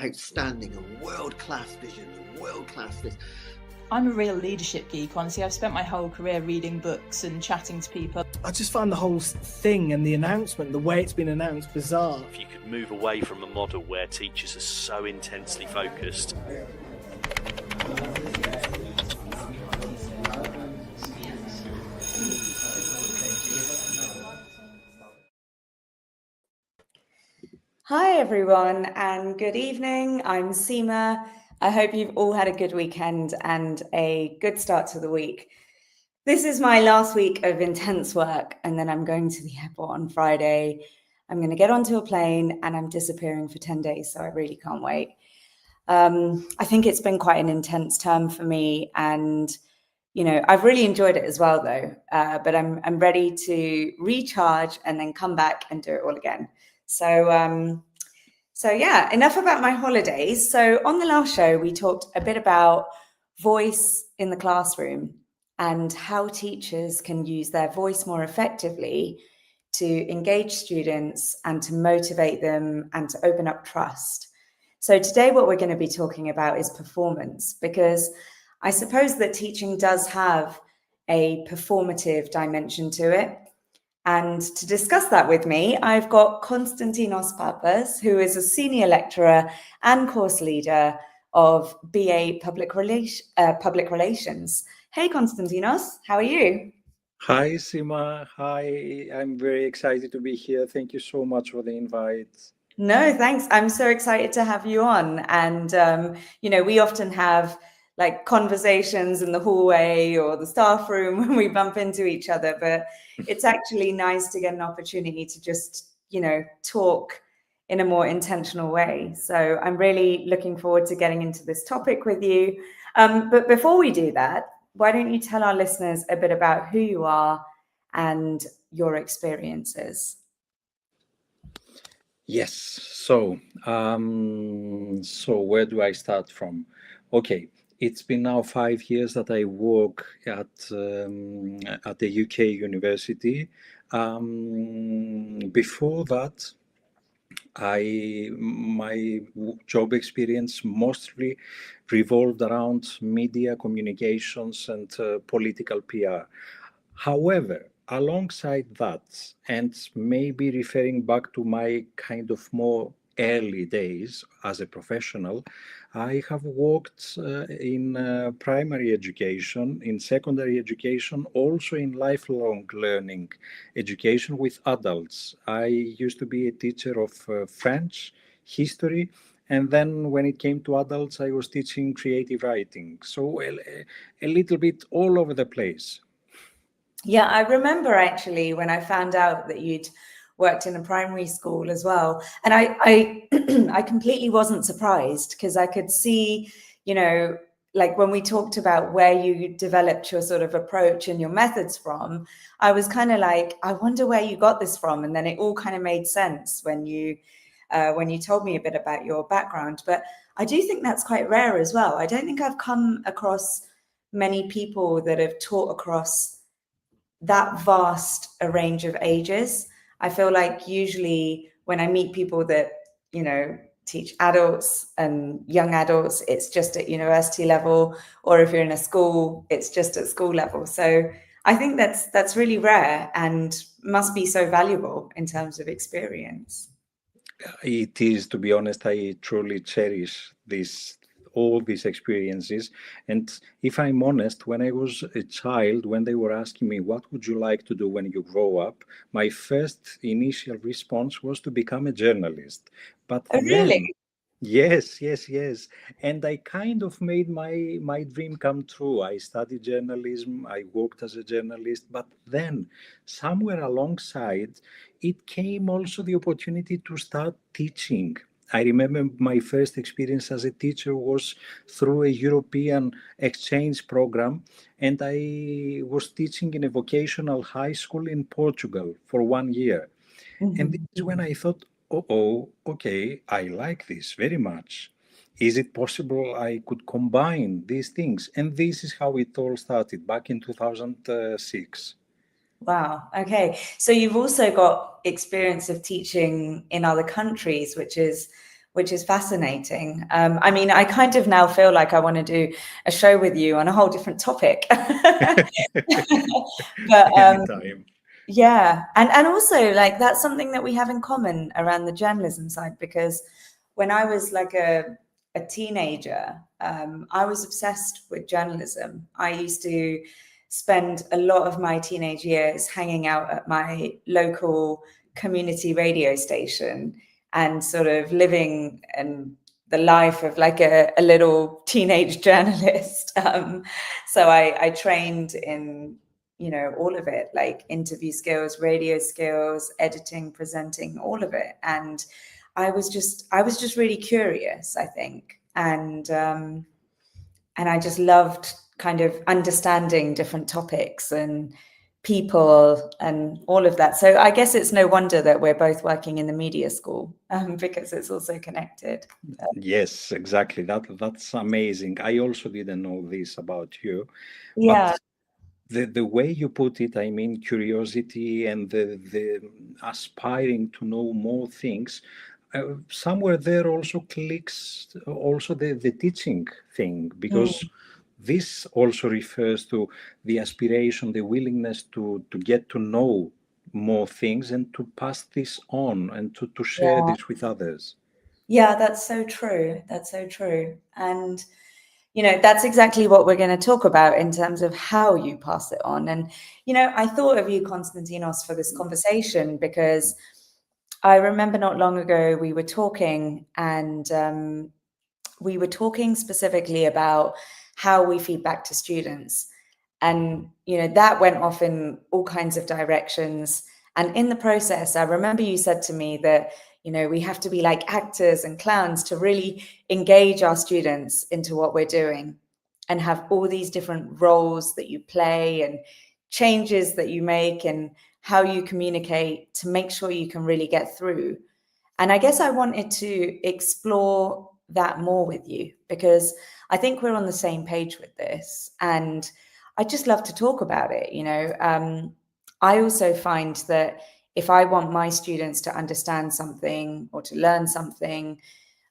Outstanding and world-class vision and world-class this. I'm a real leadership geek, honestly. I've spent my whole career reading books and chatting to people. I just find the whole thing and the announcement, the way it's been announced, bizarre. If you could move away from a model where teachers are so intensely focused. Hi everyone and good evening. I'm Seema. I hope you've all had a good weekend and a good start to the week. This is my last week of intense work and then I'm going to the airport on Friday. I'm going to get onto a plane and I'm disappearing for 10 days, so I really can't wait. I think it's been quite an intense term for me and I've really enjoyed it as well though, but I'm ready to recharge and then come back and do it all again. So yeah, enough about my holidays. So on the last show, we talked a bit about voice in the classroom and how teachers can use their voice more effectively to engage students and to motivate them and to open up trust. So today, what we're going to be talking about is performance, because I suppose that teaching does have a performative dimension to it. And to discuss that with me, I've got Konstantinos Pappas, who is a senior lecturer and course leader of BA Public Relations. Hey, Konstantinos, how are you? Hi, Seema. Hi, I'm very excited to be here. Thank you so much for the invite. No, thanks. I'm so excited to have you on. And, we often have like conversations in the hallway or the staff room when we bump into each other, but it's actually nice to get an opportunity to just, talk in a more intentional way. So I'm really looking forward to getting into this topic with you. But before we do that, why don't you tell our listeners a bit about who you are and your experiences? Yes. So where do I start from? Okay. It's been now 5 years that I work at the UK university. Before that, my job experience mostly revolved around media communications and political PR. However, alongside that, and maybe referring back to my kind of more early days as a professional, I have worked in primary education, in secondary education, also in lifelong learning education with adults. I used to be a teacher of French, history, and then when it came to adults, I was teaching creative writing. So a little bit all over the place. Yeah, I remember actually when I found out that you'd worked in a primary school as well. And I I completely wasn't surprised because I could see, like when we talked about where you developed your sort of approach and your methods from, I was kind of like, I wonder where you got this from. And then it all kind of made sense when you told me a bit about your background. But I do think that's quite rare as well. I don't think I've come across many people that have taught across that vast a range of ages. I feel like usually when I meet people that, teach adults and young adults, it's just at university level, or if you're in a school, it's just at school level. So I think that's really rare and must be so valuable in terms of experience. It is, to be honest, I truly cherish all these experiences. And if I'm honest, when I was a child, when they were asking me, what would you like to do when you grow up? My first initial response was to become a journalist. But Oh, really? then, yes. And I kind of made my dream come true. I studied journalism, I worked as a journalist, but then somewhere alongside, it came also the opportunity to start teaching. I remember my first experience as a teacher was through a European exchange program, and I was teaching in a vocational high school in Portugal for 1 year. And this is when I thought, oh, okay, I like this very much. Is it possible I could combine these things? And this is how it all started back in 2006. Wow. Okay. So you've also got experience of teaching in other countries, which is fascinating. I mean, I kind of now feel like I want to do a show with you on a whole different topic. But Anytime. yeah, and also like that's something that we have in common around the journalism side, because when I was like a teenager, I was obsessed with journalism. I used to spend a lot of my teenage years hanging out at my local community radio station and sort of living and the life of like a little teenage journalist. So I trained in, you know, all of it, like interview skills, radio skills, editing, presenting, all of it. And I was just really curious, I think. And I just loved kind of understanding different topics and people and all of that. So I guess it's no wonder that we're both working in the media school, because it's also connected. Yes, exactly. That's amazing. I also didn't know this about you, Yeah. but the way you put it, I mean, curiosity and the aspiring to know more things, somewhere there also clicks also the teaching thing, because this also refers to the aspiration, the willingness to get to know more things and to pass this on and to share Yeah. this with others. Yeah, that's so true. That's so true. And, you know, that's exactly what we're going to talk about in terms of how you pass it on. And, you know, I thought of you, Konstantinos, for this conversation because I remember not long ago we were talking, and we were talking specifically about how we feed back to students. And, you know, that went off in all kinds of directions. And in the process, I remember you said to me that, you know, we have to be like actors and clowns to really engage our students into what we're doing and have all these different roles that you play and changes that you make and how you communicate to make sure you can really get through. And I guess I wanted to explore that more with you because I think we're on the same page with this. And I just love to talk about it. You know, I also find that if I want my students to understand something or to learn something,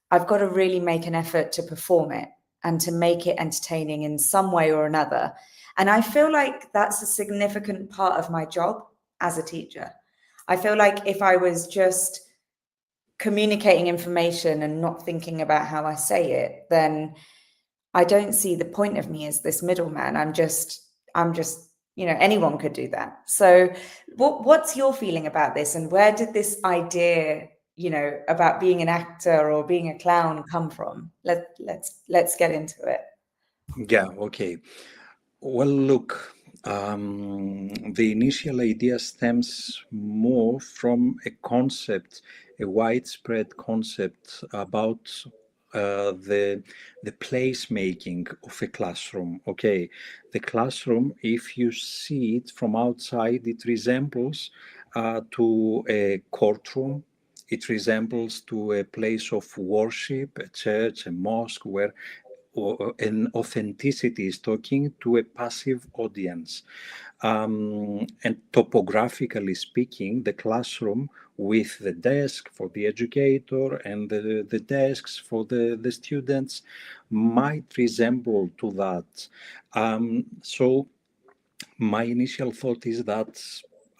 I've got to really make an effort to perform it and to make it entertaining in some way or another. And I feel like that's a significant part of my job as a teacher. I feel like if I was just communicating information and not thinking about how I say it, then I don't see the point of me as this middleman. I'm just, you know, anyone could do that. So what's your feeling about this? And where did this idea, you know, about being an actor or being a clown come from? Let's get into it. Yeah, okay. Well, look, the initial idea stems more from a concept, a widespread concept about the placemaking of a classroom. Okay, the classroom, if you see it from outside, it resembles to a courtroom. It resembles to a place of worship, a church, a mosque, where an authenticity is talking to a passive audience. And topographically speaking, the classroom with the desk for the educator and the desks for the students might resemble to that. So my initial thought is that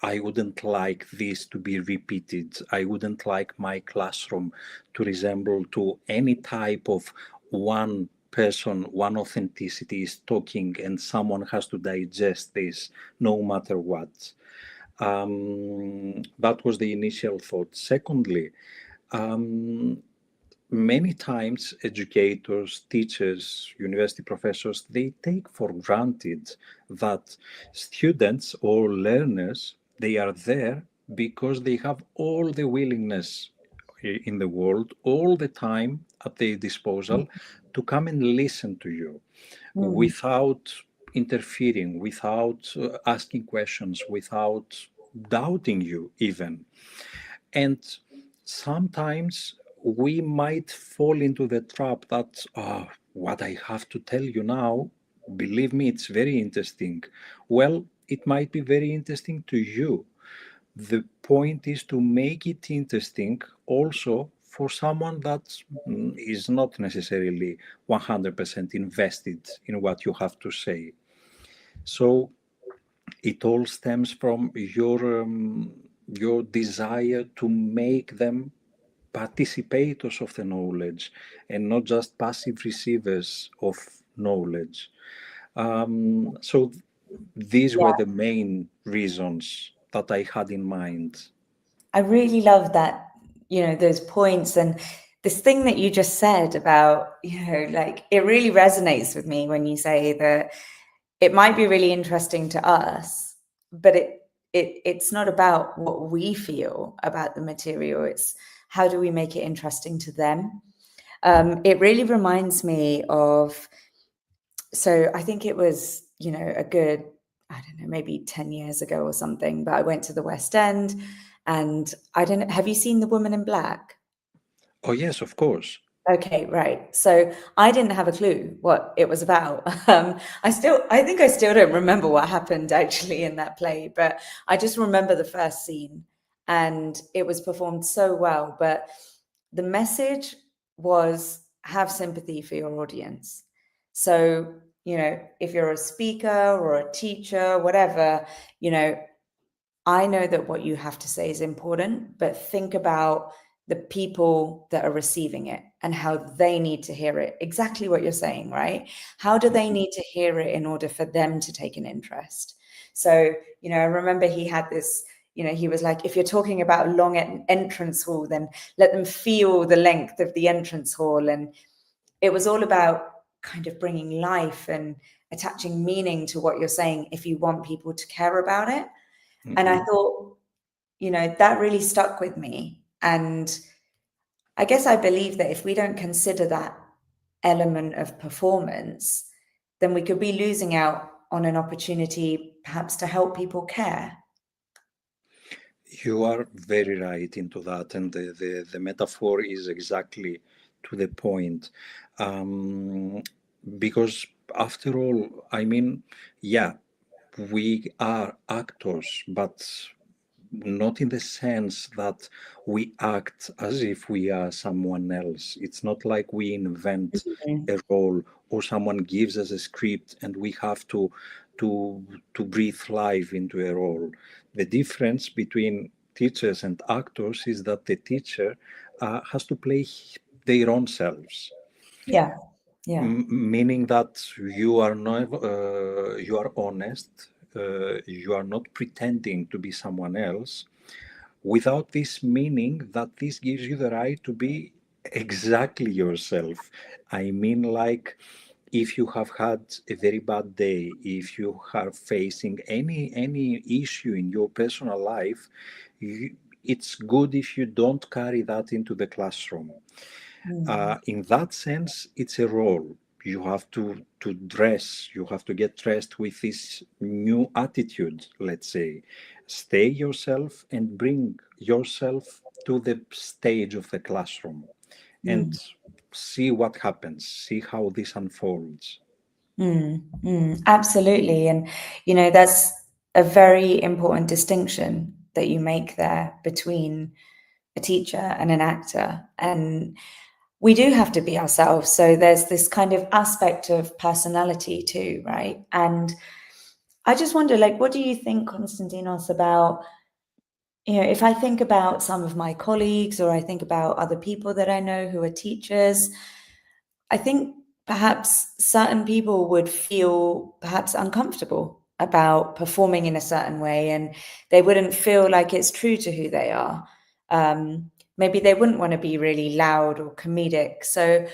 I wouldn't like this to be repeated. I wouldn't like my classroom to resemble to any type of one person, one authenticity is talking and someone has to digest this no matter what. That was the initial thought. Secondly, many times educators, teachers, university professors, they take for granted that students or learners, they are there because they have all the willingness in the world, all the time at their disposal to come and listen to you without interfering, without asking questions, without doubting you even. And sometimes we might fall into the trap that, what I have to tell you now, believe me, it's very interesting. Well, it might be very interesting to you. The point is to make it interesting also for someone that is not necessarily 100% invested in what you have to say. So it all stems from your desire to make them participators of the knowledge and not just passive receivers of knowledge. So these were the main reasons that I had in mind. I really love that, those points, and this thing that you just said about, like, it really resonates with me when you say that it might be really interesting to us, but it's not about what we feel about the material. It's how do we make it interesting to them. It really reminds me of, so I think it was, a good, I don't know, maybe 10 years ago or something, but I went to the West End, and I don't know, have you seen The Woman in Black? Oh, yes, of course. Okay, right. So I didn't have a clue what it was about. I think I still don't remember what happened actually in that play, but I just remember the first scene, and it was performed so well. But the message was have sympathy for your audience. So, if you're a speaker or a teacher, whatever, I know that what you have to say is important, but think about the people that are receiving it and how they need to hear it. Exactly what you're saying, right? How do they need to hear it in order for them to take an interest? So, I remember he had this, he was like, if you're talking about a long entrance hall, then let them feel the length of the entrance hall. And it was all about kind of bringing life and attaching meaning to what you're saying if you want people to care about it. And I thought, that really stuck with me. And I guess I believe that if we don't consider that element of performance, then we could be losing out on an opportunity perhaps to help people care. You are very right into that, and the metaphor is exactly to the point. Because after all, I mean, yeah, we are actors, but not in the sense that we act as if we are someone else. It's not like we invent a role or someone gives us a script and we have to breathe life into a role. The difference between teachers and actors is that the teacher has to play their own selves. Yeah. Yeah. Meaning that you are not, you are honest, you are not pretending to be someone else, without this meaning that this gives you the right to be exactly yourself. I mean, like, if you have had a very bad day, if you are facing any issue in your personal life, it's good if you don't carry that into the classroom. In that sense, it's a role. You have to dress, you have to get dressed with this new attitude, let's say. Stay yourself and bring yourself to the stage of the classroom and see what happens, see how this unfolds. Absolutely. And, that's a very important distinction that you make there between a teacher and an actor. And we do have to be ourselves. So there's this kind of aspect of personality too, right? And I just wonder, like, what do you think, Konstantinos, about, if I think about some of my colleagues or I think about other people that I know who are teachers, I think perhaps certain people would feel perhaps uncomfortable about performing in a certain way, and they wouldn't feel like it's true to who they are. Maybe they wouldn't want to be really loud or comedic. So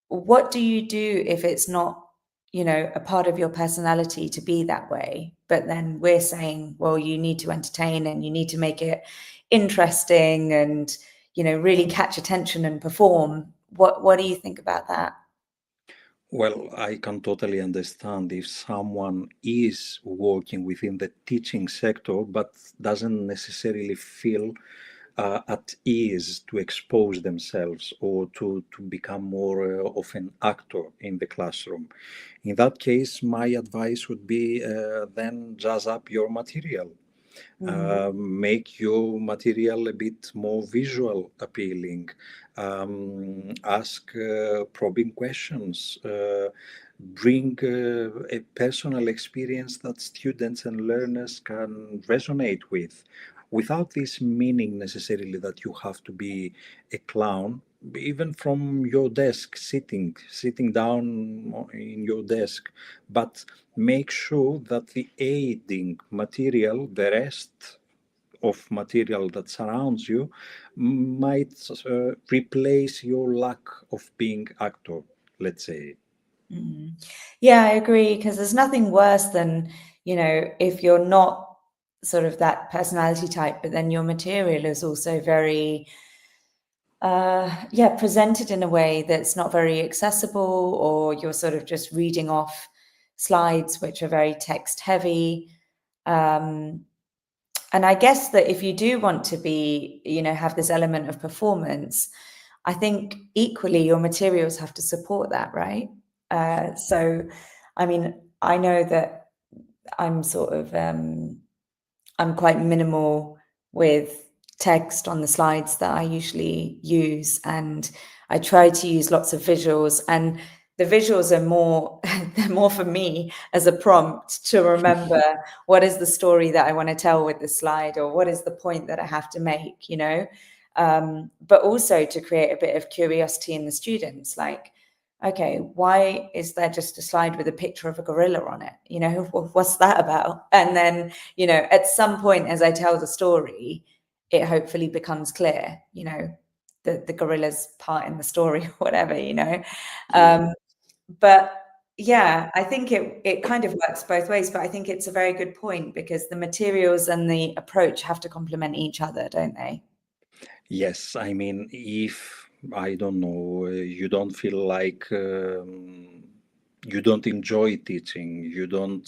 what do you do if it's not, a part of your personality to be that way? But then we're saying, well, you need to entertain and you need to make it interesting and, really catch attention and perform. What do you think about that? Well, I can totally understand if someone is working within the teaching sector but doesn't necessarily feel at ease to expose themselves or to become more of an actor in the classroom. In that case, my advice would be then jazz up your material. Make your material a bit more visual appealing. Ask probing questions. Bring a personal experience that students and learners can resonate with, without this meaning necessarily that you have to be a clown. Even from your desk, sitting down in your desk, but make sure that the aiding material, the rest of material that surrounds you, might replace your lack of being actor, let's say. Yeah, I agree, because there's nothing worse than, if you're not sort of that personality type, but then your material is also very presented in a way that's not very accessible, or you're sort of just reading off slides which are very text heavy. And I guess that if you do want to be, have this element of performance, I think equally your materials have to support that, right? So, I mean, I know that I'm sort of, I'm quite minimal with text on the slides that I usually use, and I try to use lots of visuals, and the visuals are more they're more for me as a prompt to remember what is the story that I want to tell with the slide, or what is the point that I have to make, but also to create a bit of curiosity in the students, like, okay, why is there just a slide with a picture of a gorilla on it? What's that about? And then, at some point as I tell the story, it hopefully becomes clear, the gorilla's part in the story, or whatever, But yeah, I think it kind of works both ways, but I think it's a very good point, because the materials and the approach have to complement each other, don't they? Yes, I mean, if I don't know, you don't feel like you don't enjoy teaching, you don't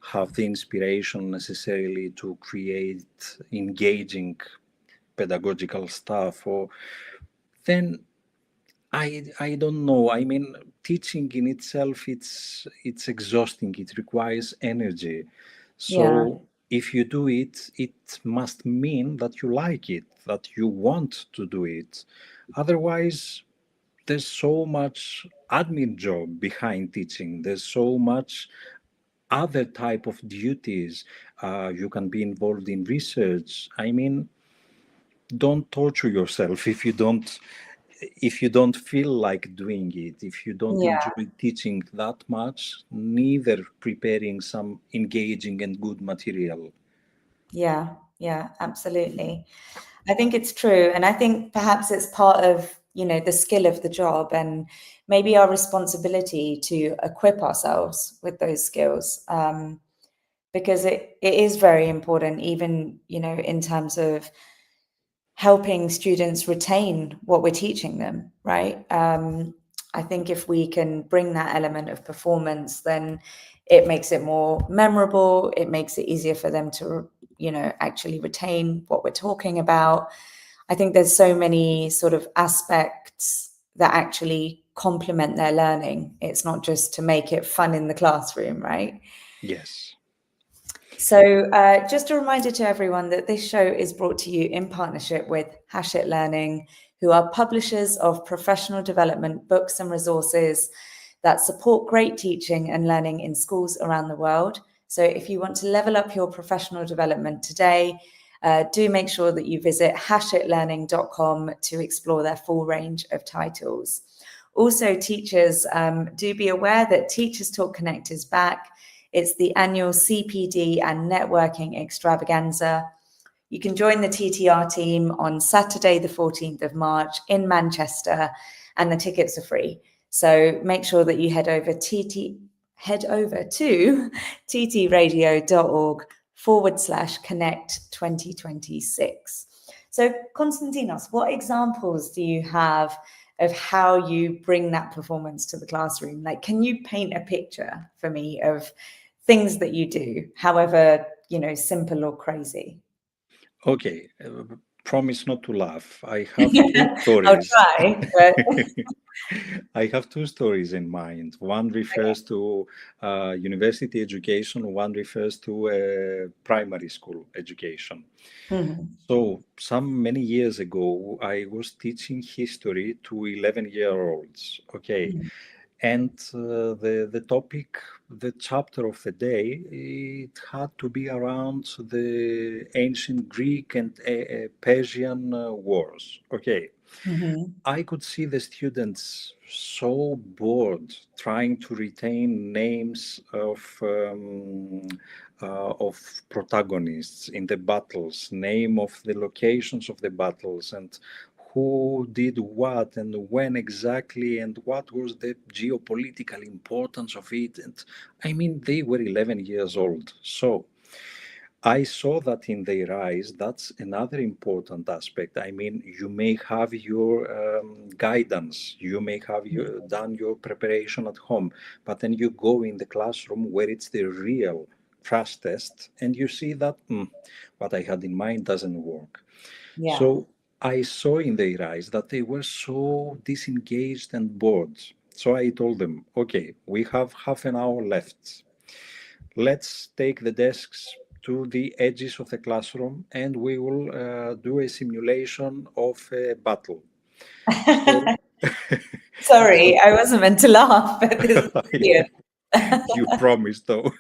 have the inspiration necessarily to create engaging pedagogical stuff, or then I don't know. I mean, teaching in itself, it's exhausting. It requires energy. Yeah, So if you do it, it must mean that you like it, that you want to do it. Otherwise, there's so much admin job behind teaching. There's so much other type of duties. You can be involved in research. I mean, don't torture yourself if you don't feel like doing it, if you don't yeah, enjoy teaching that much, neither preparing some engaging and good material. yeah, absolutely. I think it's true. And I think perhaps it's part of, the skill of the job, and maybe our responsibility to equip ourselves with those skills. Because it is very important, even, in terms of helping students retain what we're teaching them, right? I think if we can bring that element of performance, then it makes it more memorable. It makes it easier for them to, actually retain what we're talking about. I think there's so many sort of aspects that actually complement their learning. It's not just to make it fun in the classroom, right? Yes. So just a reminder to everyone that this show is brought to you in partnership with Hachette Learning, who are publishers of professional development books and resources that support great teaching and learning in schools around the world. So if you want to level up your professional development today, do make sure that you visit hachetlearning.com to explore their full range of titles. Also, teachers, do be aware that Teachers Talk Connect is back. It's the annual CPD and networking extravaganza. You can join the TTR team on Saturday, the 14th of March in Manchester, and the tickets are free. So make sure that you head over to ttradio.org/connect 2026. So, Konstantinos, what examples do you have of how you bring that performance to the classroom? Like, can you paint a picture for me of things that you do, however, simple or crazy? Okay. promise not to laugh. I have two I'll stories. try. But I have two stories in mind. One refers to university education, one refers to primary school education. Mhm. So, many years ago, I was teaching history to 11-year-olds. Okay. Mhm. And the topic, the chapter of the day, it had to be around the ancient Greek and Persian wars. Okay. Mhm. I could see the students so bored trying to retain names of protagonists in the battles, name of the locations of the battles, and who did what and when exactly, and what was the geopolitical importance of it. And I mean, they were 11 years old, so I saw that in their eyes. That's another important aspect. I mean, you may have your guidance, you may have done your preparation at home, but then you go in the classroom where it's the real trust test, and you see that what I had in mind doesn't work. Yeah. So I saw in their eyes that they were so disengaged and bored. So I told them, okay, we have half an hour left. Let's take the desks to the edges of the classroom and we will do a simulation of a battle. So, Sorry, I wasn't meant to laugh, but this is brilliant. you promised though.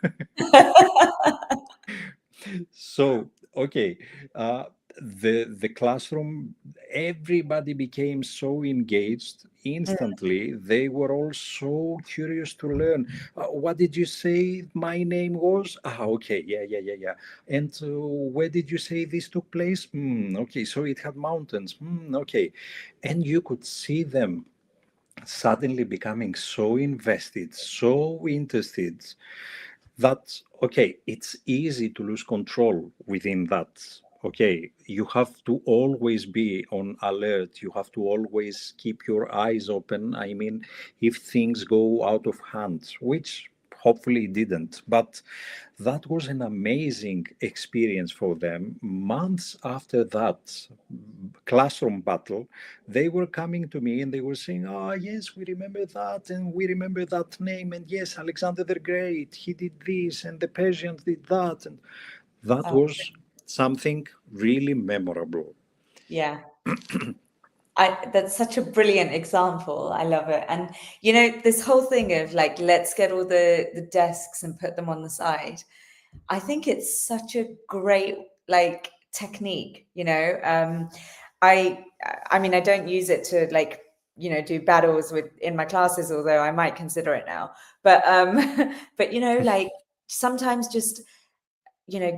So, okay, uh, the classroom, everybody became so engaged instantly. They were all so curious to learn. What did you say my name was? Ah, okay, yeah. And where did you say this took place? Okay, so it had mountains. Okay, and you could see them suddenly becoming so invested, so interested that okay, it's easy to lose control within that. Okay, you have to always be on alert, you have to always keep your eyes open. I mean, if things go out of hand, which hopefully didn't, but that was an amazing experience for them. Months after that classroom battle, they were coming to me and they were saying, "Ah, yes, we remember that, and we remember that name, and yes, Alexander the Great, he did this, and the Persians did that," and that Oh, was something really memorable. yeah. That's such a brilliant example. I love it. And this whole thing of like, let's get all the desks and put them on the side. I think it's such a great like technique, I I mean I don't use it to like, do battles with in my classes, although I might consider it now. But but like sometimes just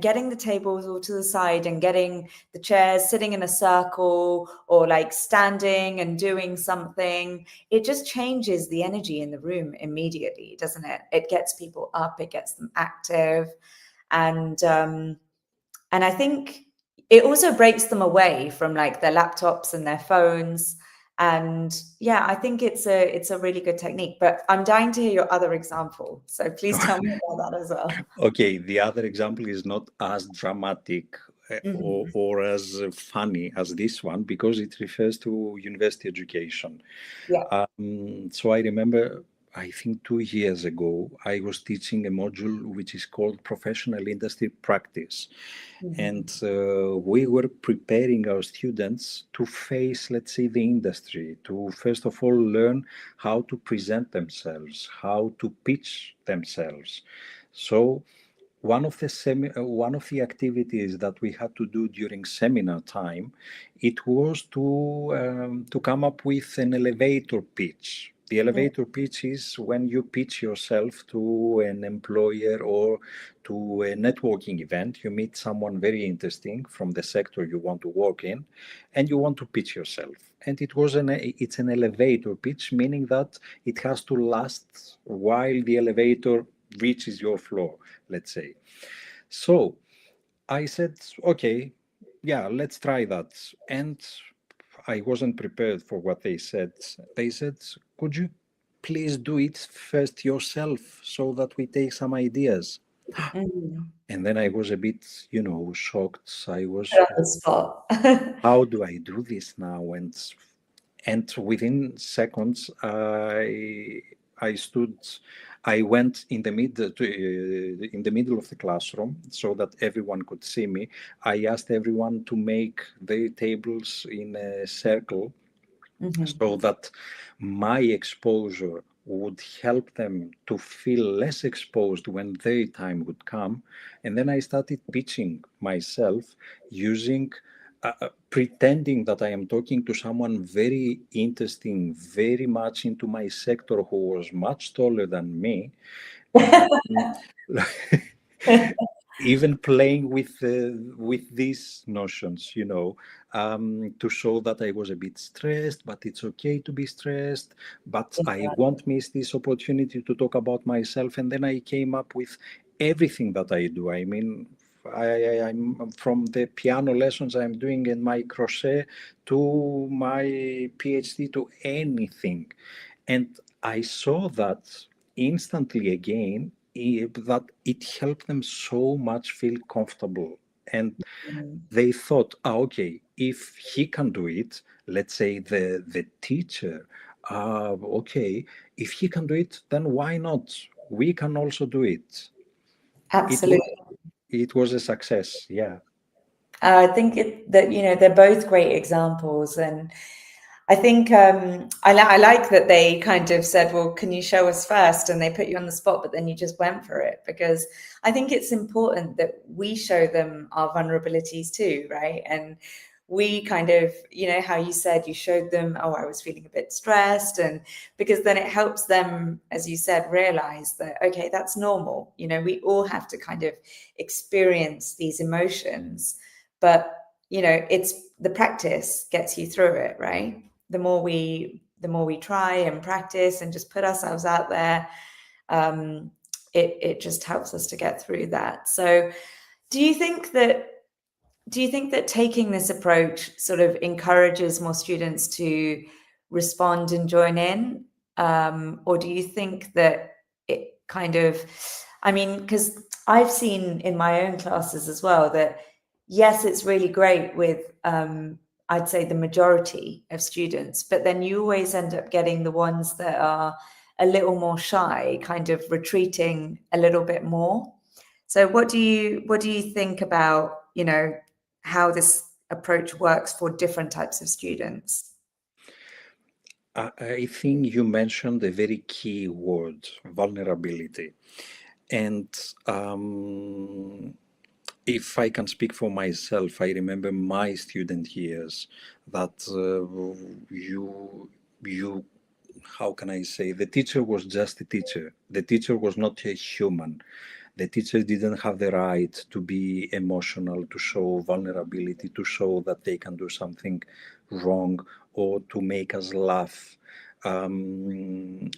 getting the tables all to the side and getting the chairs sitting in a circle or like standing and doing something, it just changes the energy in the room immediately, doesn't it? It gets people up, it gets them active. And I think it also breaks them away from like their laptops and their phones. And yeah, I think it's a really good technique. But I'm dying to hear your other example, so please tell me about that as well. Okay, the other example is not as dramatic Mhm. or as funny as this one because it refers to university education. Yeah. So I remember, I think 2 years ago, I was teaching a module which is called Professional Industry Practice. And Mhm. we were preparing our students to face, let's say, the industry, to first of all learn how to present themselves, how to pitch themselves. So one of the activities that we had to do during seminar time, it was to come up with an elevator pitch. The Mm. elevator pitch is when you pitch yourself to an employer or to a networking event. You meet someone very interesting from the sector you want to work in, and you want to pitch yourself. And it's an elevator pitch, meaning that it has to last while the elevator reaches your floor, let's say. So I said, okay, yeah, let's try that. And I wasn't prepared for what they said. They said, could you please do it first yourself so that we take some ideas? Mm. And then I was a bit, shocked. I was, Put on the spot. how do I do this now? And within seconds, I stood. I went in the middle of the classroom so that everyone could see me. I asked everyone to make their tables in a circle Mhm. so that my exposure would help them to feel less exposed when their time would come. And then I started pitching myself using, pretending that I am talking to someone very interesting, very much into my sector, who was much taller than me. Even playing with these notions, to show that I was a bit stressed, but it's okay to be stressed, but I won't miss this opportunity to talk about myself. And then I came up with everything that I do. I mean, I'm from the piano lessons I'm doing in my crochet to my PhD, to anything. And I saw that instantly again, that it helped them so much feel comfortable. And Mm. they thought, okay, if he can do it, let's say the teacher, okay, if he can do it, then why not? We can also do it. It was, Absolutely. it was a success. Yeah. I think that they're both great examples, and I think I like that they kind of said, "Well, can you show us first?" And they put you on the spot, but then you just went for it, because I think it's important that we show them our vulnerabilities too, right? And we kind of, how you said you showed them, oh, I was feeling a bit stressed, and because then it helps them, as you said, realize that, okay, that's normal. We all have to kind of experience these emotions, but it's the practice gets you through it, right? The more we try and practice and just put ourselves out there, it just helps us to get through that. So do you think that taking this approach sort of encourages more students to respond and join in, or do you think that it kind of, I mean, because I've seen in my own classes as well that yes, it's really great with I'd say the majority of students, but then you always end up getting the ones that are a little more shy, kind of retreating a little bit more. So what do you think about, how this approach works for different types of students? I think you mentioned a very key word, vulnerability. And if I can speak for myself, I remember my student years that you, how can I say, the teacher was just a teacher. The teacher was not a human. The teacher didn't have the right to be emotional, to show vulnerability, to show that they can do something wrong, or to make us laugh. And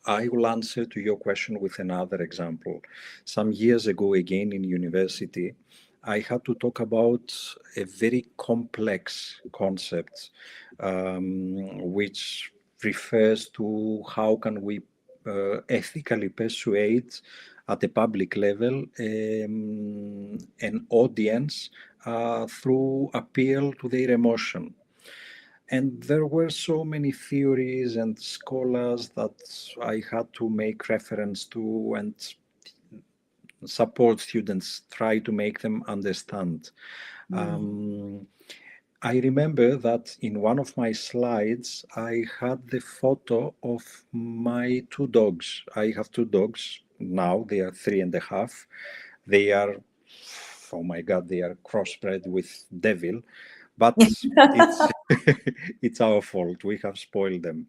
I will answer to your question with another example. Some years ago, again in university, I had to talk about a very complex concept, which refers to how can we ethically persuade at a public level an audience through appeal to their emotion. And there were so many theories and scholars that I had to make reference to and support students, try to make them understand. I remember that in one of my slides, I had the photo of my two dogs. I have two dogs now, they are 3.5. They are, oh my God, they are crossbred with devil, but it's it's our fault. We have spoiled them.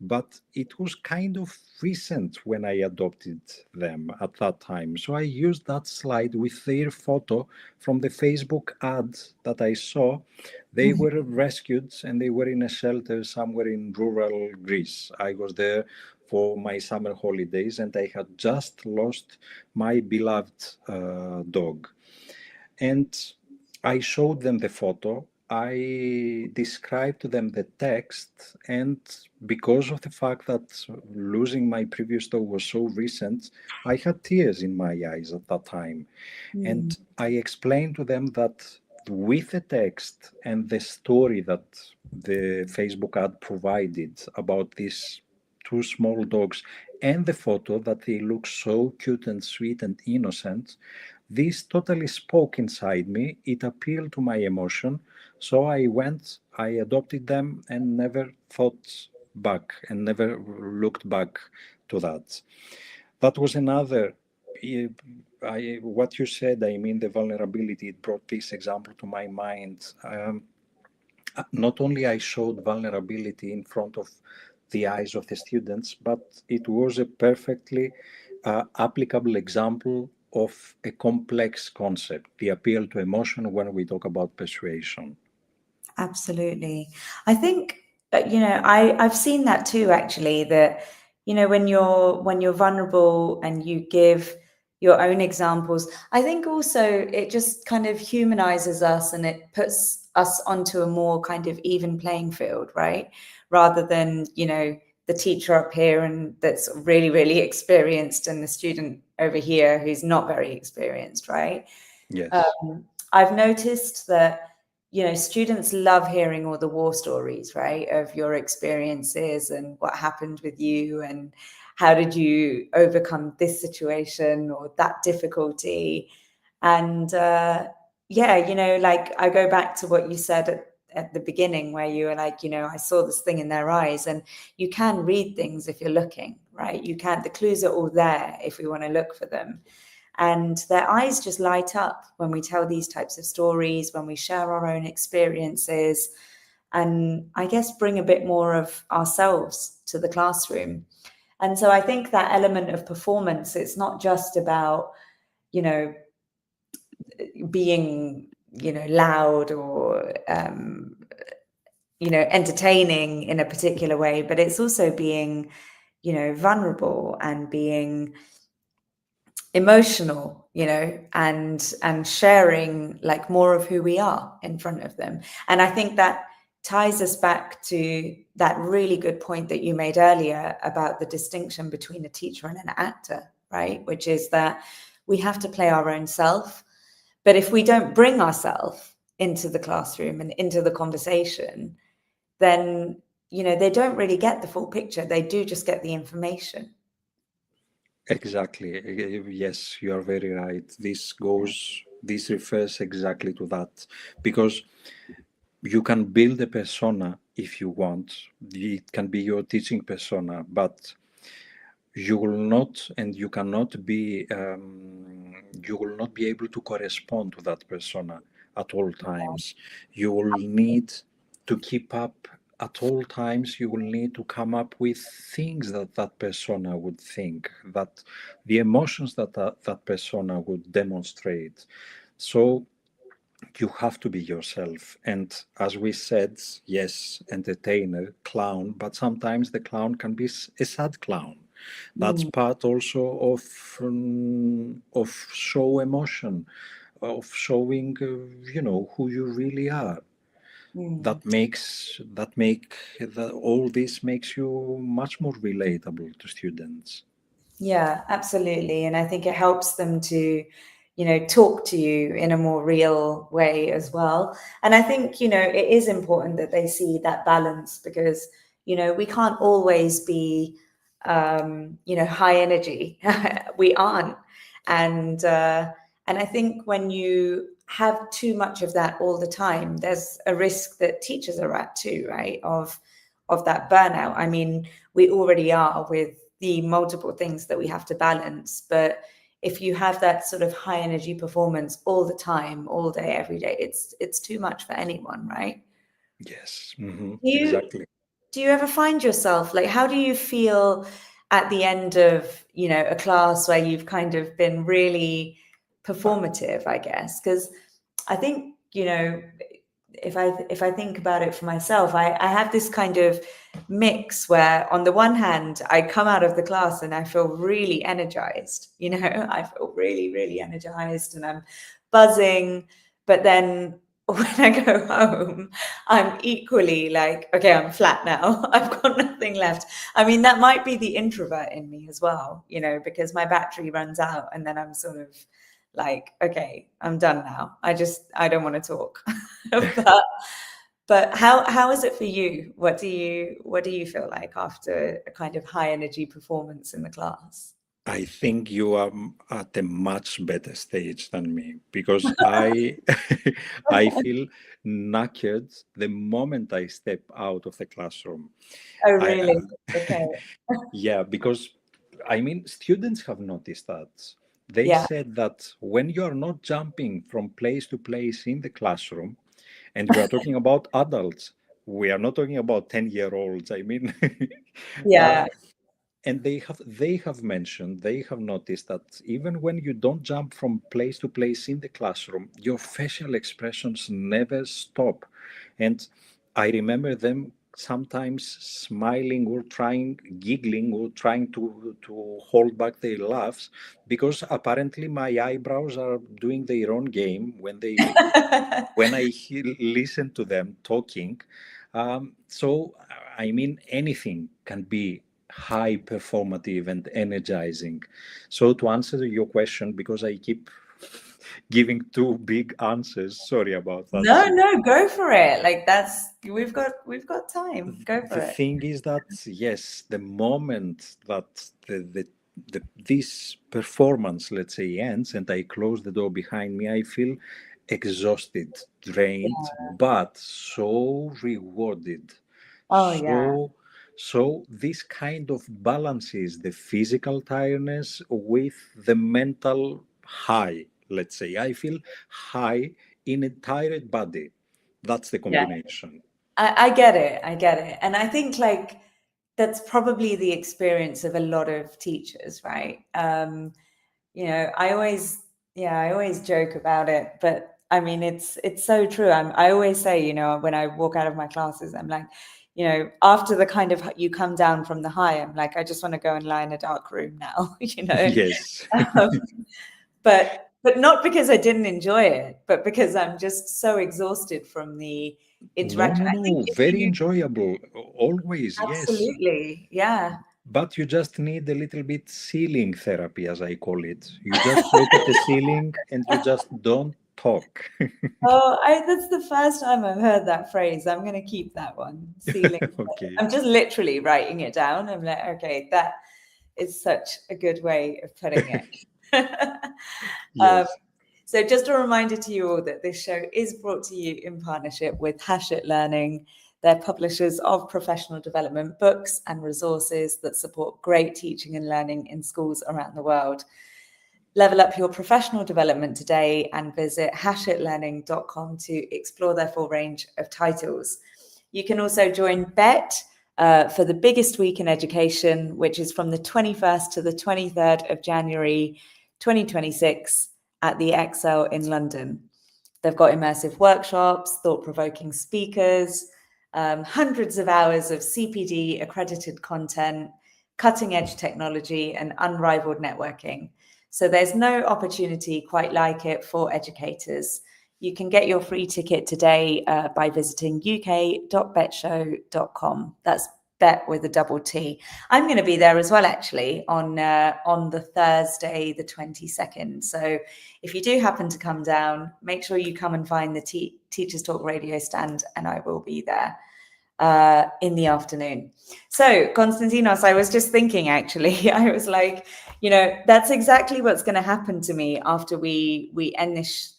But it was kind of recent when I adopted them at that time. So I used that slide with their photo from the Facebook ad that I saw. They were rescued and they were in a shelter somewhere in rural Greece. I was there for my summer holidays and I had just lost my beloved dog. And I showed them the photo I described to them the text, and because of the fact that losing my previous dog was so recent, I had tears in my eyes at that time. And I explained to them that with the text and the story that the Facebook ad provided about these two small dogs and the photo that they look so cute and sweet and innocent, this totally spoke inside me. It appealed to my emotion. So I went, I adopted them and never thought back and never looked back to that. That was another. What you said, I mean, the vulnerability, it brought this example to my mind. Not only I showed vulnerability in front of the eyes of the students, but it was a perfectly applicable example of a complex concept, the appeal to emotion when we talk about persuasion. Absolutely. I think I've seen that too, actually, that when you're vulnerable and you give your own examples, I think also it just kind of humanizes us and it puts us onto a more kind of even playing field, right? Rather than the teacher up here and that's really, really experienced and the student over here who's not very experienced, right? Yes. I've noticed that students love hearing all the war stories, right, of your experiences and what happened with you and how did you overcome this situation or that difficulty. And like I go back to what you said at the beginning where you were like, I saw this thing in their eyes, and you can read things if you're looking, right? You can, the clues are all there if we want to look for them. And their eyes just light up when we tell these types of stories, when we share our own experiences, and I guess bring a bit more of ourselves to the classroom. And so I think that element of performance, it's not just about, being, loud or, entertaining in a particular way, but it's also being, vulnerable and being emotional, and sharing like more of who we are in front of them. And I think that ties us back to that really good point that you made earlier about the distinction between a teacher and an actor, right? Which is that we have to play our own self. But if we don't bring ourselves into the classroom and into the conversation, then, they don't really get the full picture. They do just get the information. Exactly. Yes, you are very right. This refers exactly to that, because you can build a persona if you want. It can be your teaching persona, but you will not, and you cannot be, you will not be able to correspond to that persona at all times. You will need to keep up at all times. You will need to come up with things that that persona would think, that the emotions that that persona would demonstrate. So you have to be yourself. And as we said, yes, entertainer, clown, but sometimes the clown can be a sad clown. That's part also of show emotion, of showing, who you really are. All this makes you much more relatable to students. Yeah, absolutely. And I think it helps them to, talk to you in a more real way as well. And I think, it is important that they see that balance because, we can't always be, high energy. We aren't. And I think when you have too much of that all the time, there's a risk that teachers are at too, right? Of that burnout. I mean, we already are with the multiple things that we have to balance, but if you have that sort of high energy performance all the time, all day, every day, it's too much for anyone, right? Yes, Do exactly. you ever find yourself like, how do you feel at the end of, a class where you've kind of been really performative, I guess? Because I think, if I think about it for myself, I have this kind of mix where on the one hand, I come out of the class and I feel really energized, I feel really, really energized and I'm buzzing. But then when I go home, I'm equally like, okay, I'm flat now. I've got nothing left. I mean, that might be the introvert in me as well, you know, because my battery runs out and then I'm sort of like, okay, I'm done now. I don't want to talk. But how is it for you? What do you feel like after a kind of high energy performance in the class? I think you are at a much better stage than me because I I feel knackered the moment I step out of the classroom. Oh, I really? Okay. Yeah, because I mean students have noticed that. They Yeah. said that when you are not jumping from place to place in the classroom, and we are talking about adults, we are not talking about 10-year-olds. I mean, uh, Yeah. and they have mentioned, they have noticed that even when you don't jump from place to place in the classroom, your facial expressions never stop. And I remember them sometimes smiling or trying, giggling or trying to hold back their laughs, because apparently my eyebrows are doing their own game when I listen to them talking. So, I mean, anything can be high performative and energizing. So, to answer your question, because I keep giving two big answers, sorry about that. No, go for it. Like that's we've got time. Go for The it. thing is that, yes, the moment that this performance, let's say, ends and I close the door behind me, I feel exhausted, drained, Yeah. but so rewarded. Oh yeah. So this kind of balances the physical tiredness with the mental high, let's say. I feel high in a tired body. That's the Yeah. combination. I get it. I get it. And I think like that's probably the experience of a lot of teachers, right? You know, I always joke about it, but I mean, it's so true. I always say, you know, when I walk out of my classes, I'm like, you know, after the kind of you come down from the high, I'm like, I just want to go and lie in a dark room now, you know. Yes. Um, but not because I didn't enjoy it, but because I'm just so exhausted from the No, interaction. no, I think no. if Very you enjoyable. Always, yes. absolutely, yeah. But you just need a little bit ceiling therapy, as I call it. You just look at the ceiling and you just don't talk. Oh, that's the first time I've heard that phrase. I'm going to keep that one. Ceiling. Okay. I'm just literally writing it down. I'm like, okay, that is such a good way of putting it. um, Yes. so just a reminder to you all that this show is brought to you in partnership with Hachette Learning. They're publishers of professional development books and resources that support great teaching and learning in schools around the world. Level up your professional development today and visit hachetlearning.com to explore their full range of titles. You can also join BET for the biggest week in education, which is from the 21st to the 23rd of January 2026 at the Excel in London. They've got immersive workshops, thought-provoking speakers, hundreds of hours of CPD accredited content, cutting-edge technology, and unrivaled networking. So there's no opportunity quite like it for educators. You can get your free ticket today by visiting uk.betshow.com. That's bet with a double T. I'm going to be there as well, actually, on the Thursday, the 22nd. So if you do happen to come down, make sure you come and find the Teachers Talk radio stand, and I will be there in the afternoon. So, Konstantinos, I was just thinking, actually, I was like, you know, that's exactly what's going to happen to me after we end this.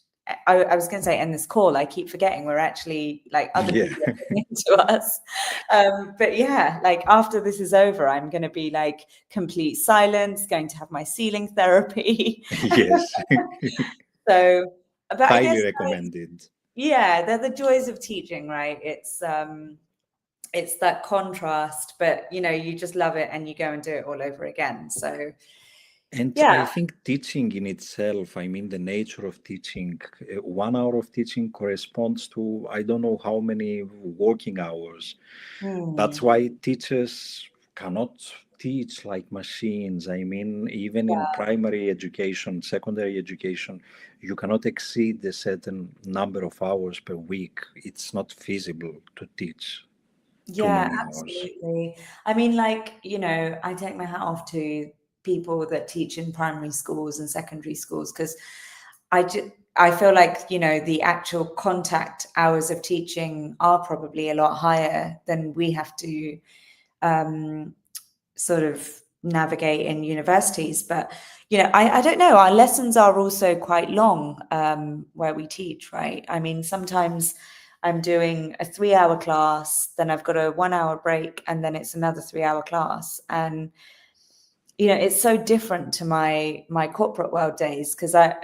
I was going to say end this call. I keep forgetting we're actually like other Yeah. people are listening to us. But yeah, like after this is over, I'm going to be like complete silence, going to have my ceiling therapy. Yes. So, but I Highly guess, recommended. yeah, they're the joys of teaching, right? It's that contrast, but you know, you just love it and you go and do it all over again. So And I yeah. think teaching in itself, I mean, the nature of teaching, 1 hour of teaching corresponds to I don't know how many working hours. That's Hmm. why teachers cannot teach like machines. I mean, even in primary education, secondary education, you cannot exceed a certain number of hours per week. It's not feasible to teach too Yeah, many hours. absolutely. I mean, like, I take my hat off to people that teach in primary schools and secondary schools because I feel like, the actual contact hours of teaching are probably a lot higher than we have to sort of navigate in universities. But, I don't know, our lessons are also quite long where we teach, right? I mean, sometimes I'm doing a 3-hour class, then I've got a 1-hour break, and then it's another 3-hour class. And it's so different to my corporate world days because I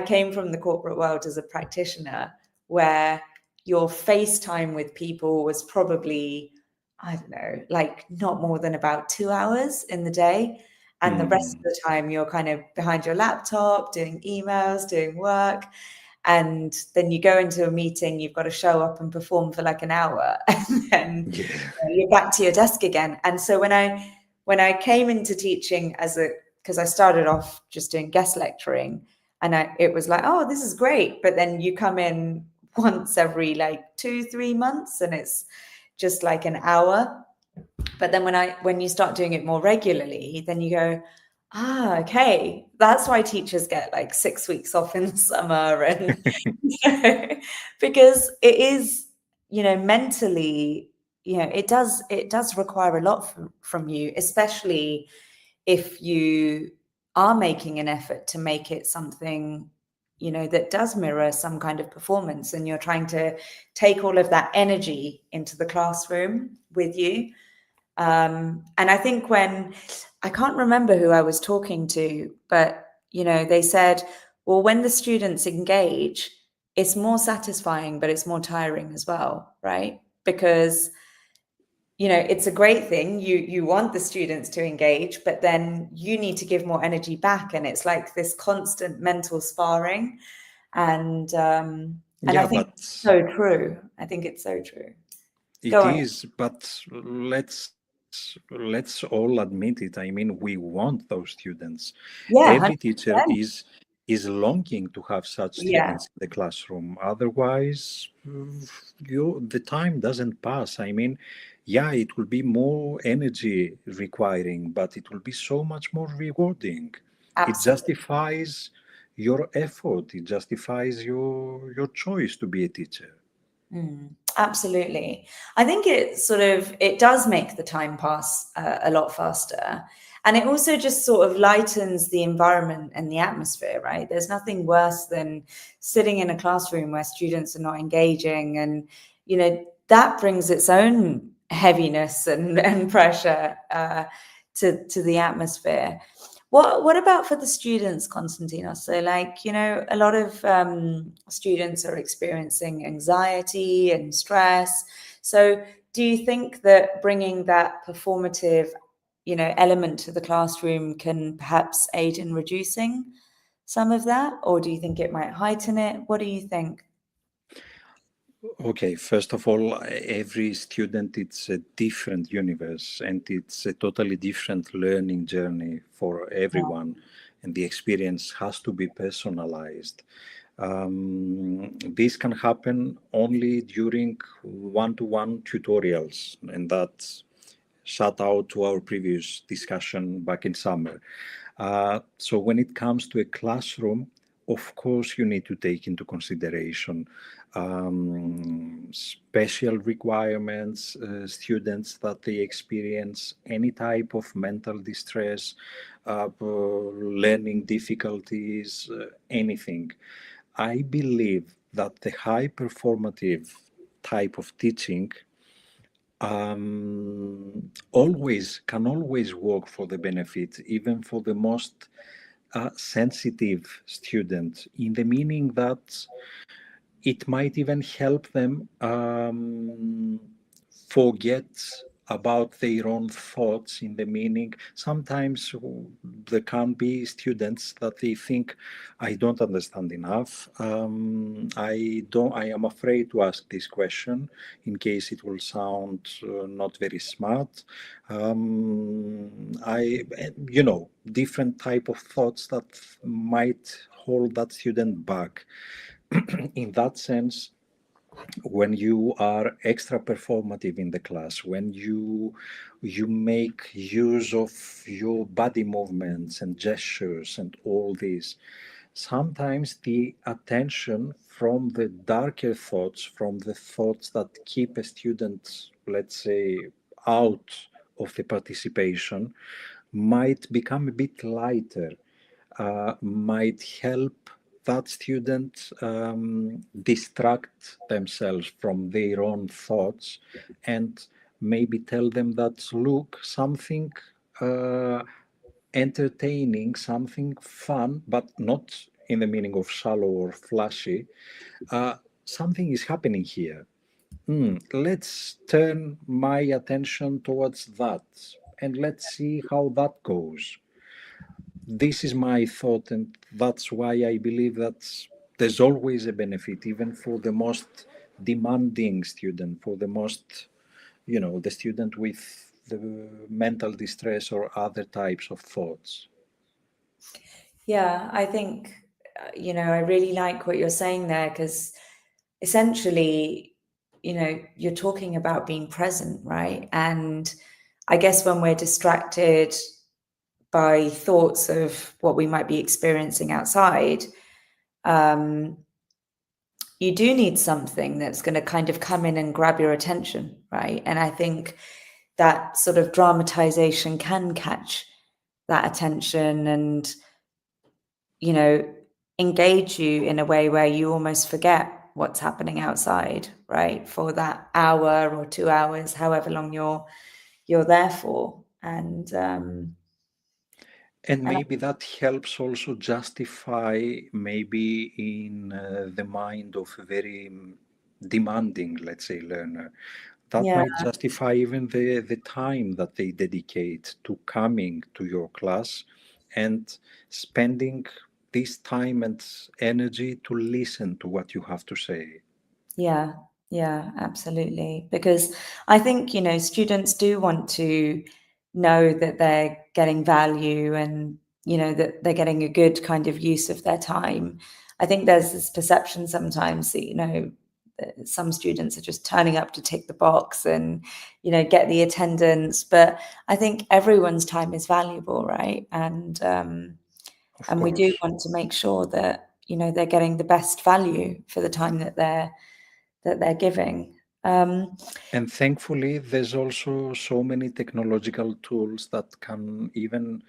came from the corporate world as a practitioner where your FaceTime with people was probably, I don't know, like not more than about 2 hours in the day. And the rest of the time you're kind of behind your laptop, doing emails, doing work. And then you go into a meeting, you've got to show up and perform for like an hour, and then Yeah. you're back to your desk again. And so when I came into teaching because I started off just doing guest lecturing, and it was like, oh, this is great. But then you come in once every like 2-3 months, and it's just like an hour. But then when you start doing it more regularly, then you go, okay, that's why teachers get like 6 weeks off in the summer, and because it is, mentally, it does require a lot from you, especially if you are making an effort to make it something, that does mirror some kind of performance, and you're trying to take all of that energy into the classroom with you. And I think I can't remember who I was talking to, but, they said, well, when the students engage, it's more satisfying, but it's more tiring as well, right? Because, it's a great thing. You want the students to engage, but then you need to give more energy back. And it's like this constant mental sparring. And I Yeah, think but it's so true. I think it's so true. it Go on. is, but let's all admit it. I mean, we want those students. Yeah, Every teacher 100%. is longing to have such Yeah. students in the classroom. Otherwise, the time doesn't pass. I mean, yeah, it will be more energy requiring, but it will be so much more rewarding. It Absolutely. justifies your effort. It justifies your choice to be a teacher. Absolutely. I think it does make the time pass a lot faster. And it also just sort of lightens the environment and the atmosphere, right? There's nothing worse than sitting in a classroom where students are not engaging. And, that brings its own heaviness and pressure to the atmosphere. What about for the students, Konstantinos? So, like, a lot of students are experiencing anxiety and stress. So, do you think that bringing that performative, element to the classroom can perhaps aid in reducing some of that, or do you think it might heighten it? What do you think? Okay, first of all, every student it's a different universe and it's a totally different learning journey for everyone, and the experience has to be personalized. This can happen only during one-to-one tutorials, and that's shout out to our previous discussion back in summer. So when it comes to a classroom, of course, you need to take into consideration special requirements, students that they experience any type of mental distress, learning difficulties, anything. I believe that the high performative type of teaching always work for the benefit, even for the most sensitive student, in the meaning that it might even help them forget about their own thoughts in the meaning. Sometimes there can be students that they think, I don't understand enough. I am afraid to ask this question in case it will sound not very smart. Different type of thoughts that might hold that student back. In that sense, when you are extra performative in the class, when you make use of your body movements and gestures and all this, sometimes the attention from the darker thoughts, from the thoughts that keep a student, let's say, out of the participation, might become a bit lighter, might help that student distract themselves from their own thoughts, and maybe tell them that, look, something uh, entertaining, something fun, but not in the meaning of shallow or flashy, something is happening here. Let's turn my attention towards that and let's see how that goes. This is my thought, and that's why I believe that there's always a benefit, even for the most demanding student, for the most, the student with the mental distress or other types of thoughts. Yeah, I think, I really like what you're saying there, because essentially, you're talking about being present, right? And I guess when we're distracted by thoughts of what we might be experiencing outside, you do need something that's going to kind of come in and grab your attention, right? And I think that sort of dramatization can catch that attention and, engage you in a way where you almost forget what's happening outside, right? For that hour or 2 hours, however long you're there for. And maybe that helps also justify, maybe in the mind of a very demanding, let's say, learner, that Yeah, might justify even the time that they dedicate to coming to your class and spending this time and energy to listen to what you have to say. yeah, yeah, absolutely. Because I think, students do want to know that they're getting value and, that they're getting a good kind of use of their time. I think there's this perception sometimes that, that some students are just turning up to tick the box and, get the attendance. But I think everyone's time is valuable, right? Of And we do course. want to make sure that, they're getting the best value for the time that they're giving. And thankfully, there's also so many technological tools that can even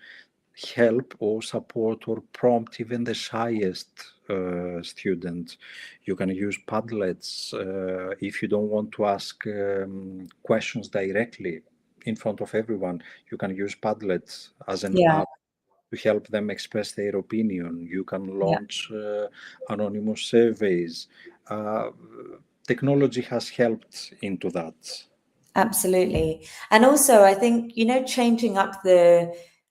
help or support or prompt even the shyest student. You can use Padlets if you don't want to ask questions directly in front of everyone. You can use Padlets as an Yeah, app to help them express their opinion. You can yeah, launch anonymous surveys. Uh, Technology has helped into that. absolutely. And also, I think, changing up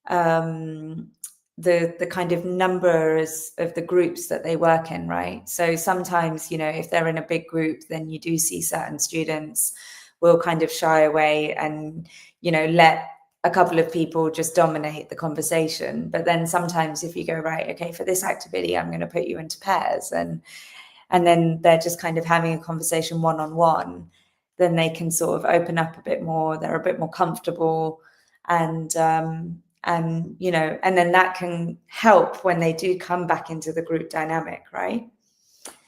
um, the kind of numbers of the groups that they work in, right? So sometimes, if they're in a big group, then you do see certain students will kind of shy away and, let a couple of people just dominate the conversation. But then sometimes if you go, right, okay, for this activity, I'm going to put you into pairs, and then they're just kind of having a conversation one-on-one, then they can sort of open up a bit more. They're a bit more comfortable, and and then that can help when they do come back into the group dynamic, right?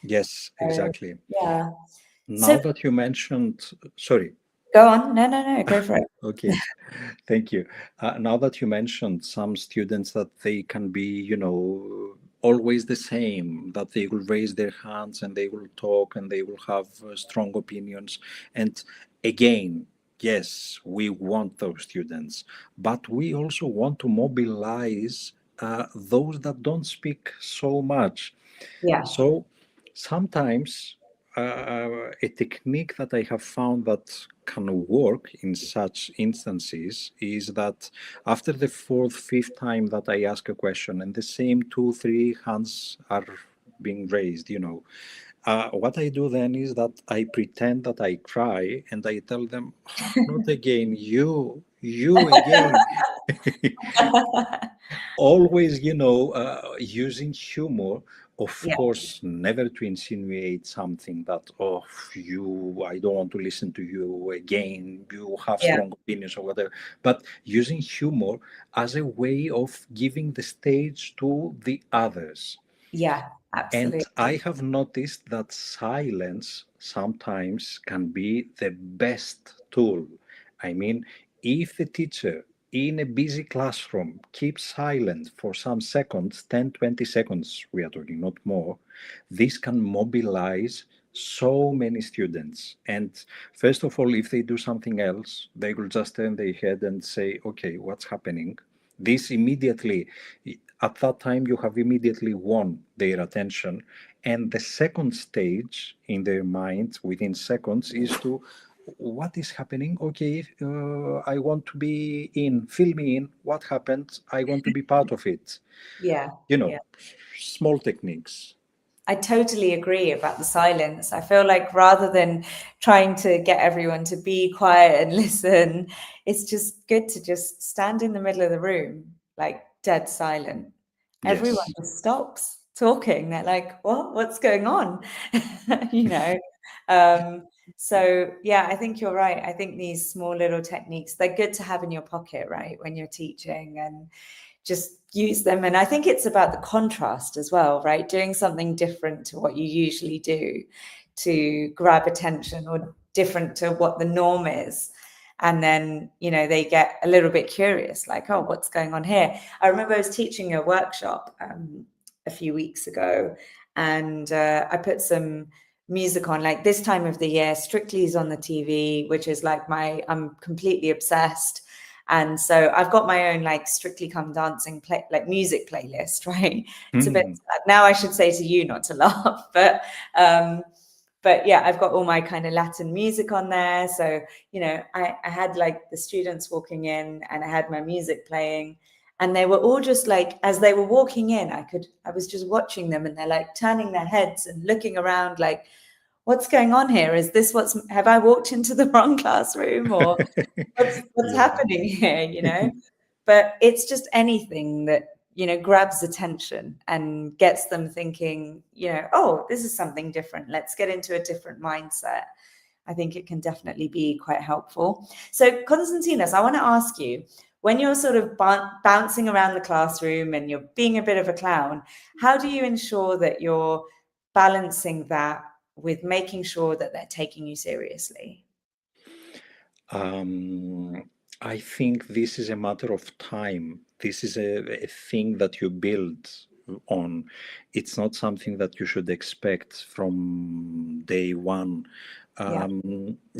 Yes, So, exactly. yeah. Now So that you mentioned, sorry, go on. No, go for it. okay, thank you. Now that you mentioned some students that they can be, always the same, that they will raise their hands and they will talk and they will have strong opinions. And again, yes, we want those students, but we also want to mobilize those that don't speak so much. Yeah. So sometimes a technique that I have found that can work in such instances is that after the fourth, fifth time that I ask a question and the same two, three hands are being raised, what I do then is that I pretend that I cry and I tell them, not again, you again. Always, using humor, of Yeah, course, never to insinuate something that, oh, I don't want to listen to you again, you have yeah, strong opinions or whatever, but using humor as a way of giving the stage to the others. yeah, And I absolutely. have noticed that silence sometimes can be the best tool. I mean, if the teacher in a busy classroom keeps silent for some seconds, 10, 20 seconds, we are talking, not more, this can mobilize so many students. And first of all, if they do something else, they will just turn their head and say, okay, what's happening? This immediately, at that time, you have immediately won their attention. And the second stage in their mind within seconds is to, what is happening? Okay, I want to be in, fill me in. What happened? I want to be part of it. Yeah, You yeah. know, small techniques. I totally agree about the silence. I feel like rather than trying to get everyone to be quiet and listen, it's just good to just stand in the middle of the room, like dead silent. Everyone Yes. just stops talking. They're like, "What? What's going on?" you know. Um, so yeah, I think you're right. I think these small little techniques, they're good to have in your pocket, right, when you're teaching, and just use them. And I think it's about the contrast as well, right? Doing something different to what you usually do to grab attention, or different to what the norm is. And then, they get a little bit curious, like, oh, what's going on here? I remember I was teaching a workshop a few weeks ago, and I put some music on, like this time of the year, Strictly is on the TV, which is like I'm completely obsessed. And so I've got my own like Strictly Come Dancing music playlist, right? It's a bit Mm. sad. Now I should say to you not to laugh, but yeah, I've got all my kind of Latin music on there. So, I had like the students walking in and I had my music playing, and they were all just like, as they were walking in, I was just watching them, and they're like turning their heads and looking around like, what's going on here? Have I walked into the wrong classroom, or what's Yeah. happening here? But it's just anything that, grabs attention and gets them thinking, oh, this is something different. Let's get into a different mindset. I think it can definitely be quite helpful. So, Konstantinos, I want to ask you, when you're sort of bouncing around the classroom and you're being a bit of a clown, how do you ensure that you're balancing that with making sure that they're taking you seriously? I think this is a matter of time. This is a thing that you build on. It's not something that you should expect from day one. Yeah.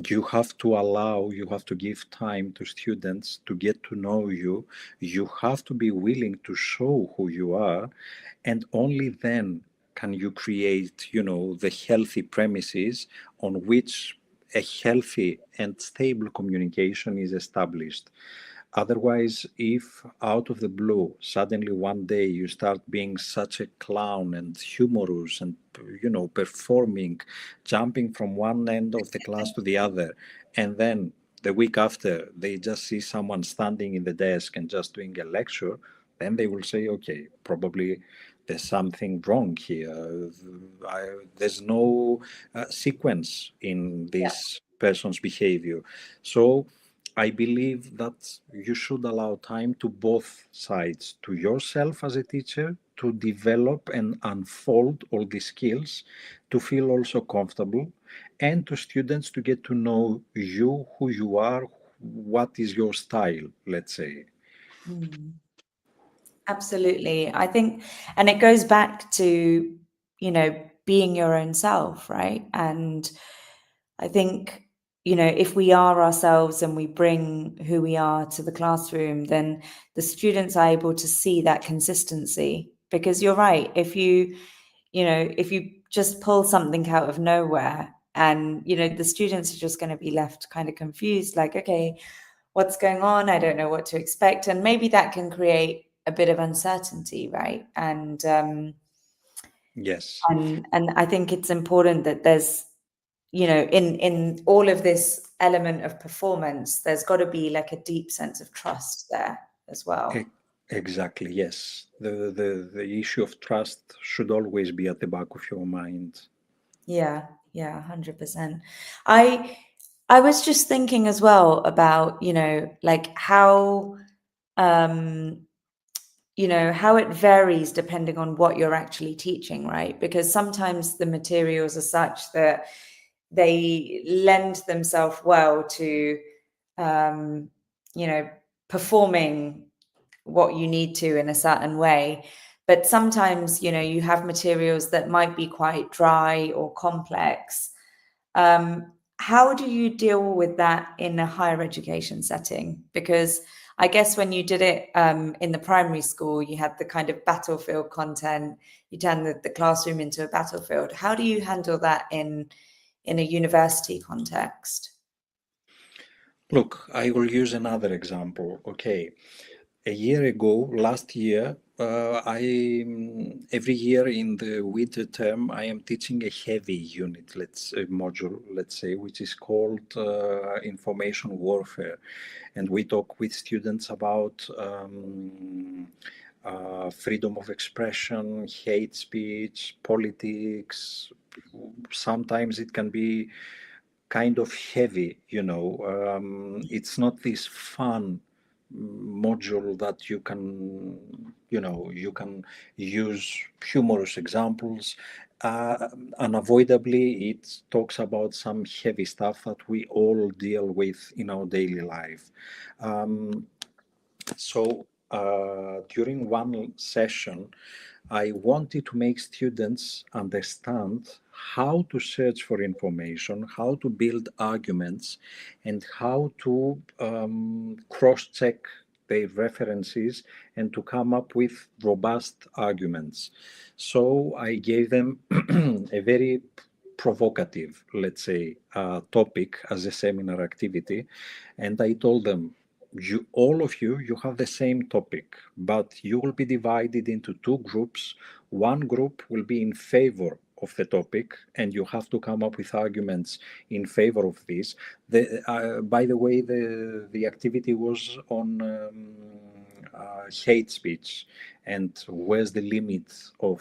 You have to you have to give time to students to get to know you. You have to be willing to show who you are, and only then can you create, the healthy premises on which a healthy and stable communication is established. Otherwise, if out of the blue, suddenly one day you start being such a clown and humorous and, performing, jumping from one end of the class to the other, and then the week after they just see someone standing in the desk and just doing a lecture, then they will say, okay, probably there's something wrong here. There's no sequence in this person's behavior. So I believe that you should allow time to both sides, to yourself as a teacher, to develop and unfold all these skills, to feel also comfortable, and to students to get to know you, who you are, what is your style, let's say. Mm. Absolutely. I think, and it goes back to, being your own self, right? And I think, if we are ourselves and we bring who we are to the classroom, then the students are able to see that consistency. Because you're right, if you just pull something out of nowhere, and the students are just going to be left kind of confused, like, okay, what's going on? I don't know what to expect. And maybe that can create a bit of uncertainty, right? And Yes. and I think it's important that there's, in all of this element of performance, there's got to be like a deep sense of trust there as well. Exactly, yes. The issue of trust should always be at the back of your mind. Yeah, 100%. I was just thinking as well about, like how how it varies depending on what you're actually teaching, right? Because sometimes the materials are such that they lend themselves well to performing what you need to in a certain way. But sometimes, you have materials that might be quite dry or complex. How do you deal with that in a higher education setting? Because I guess when you did it in the primary school, you had the kind of battlefield content, you turned the classroom into a battlefield. How do you handle that in a university context? Look, I will use another example. Okay. A year ago, last year, every year in the winter term, I am teaching a heavy unit, module, let's say, which is called information warfare, and we talk with students about freedom of expression, hate speech, politics. Sometimes it can be kind of heavy, it's not this fun module that you can use humorous examples. Unavoidably, it talks about some heavy stuff that we all deal with in our daily life. So during one session, I wanted to make students understand how to search for information, how to build arguments, and how to cross-check their references and to come up with robust arguments. So I gave them a very provocative, let's say, topic as a seminar activity, and I told them, all of you have the same topic, but you will be divided into two groups. One group will be in favor of the topic, and you have to come up with arguments in favor of this. By the way, the activity was on hate speech, and where's the limit of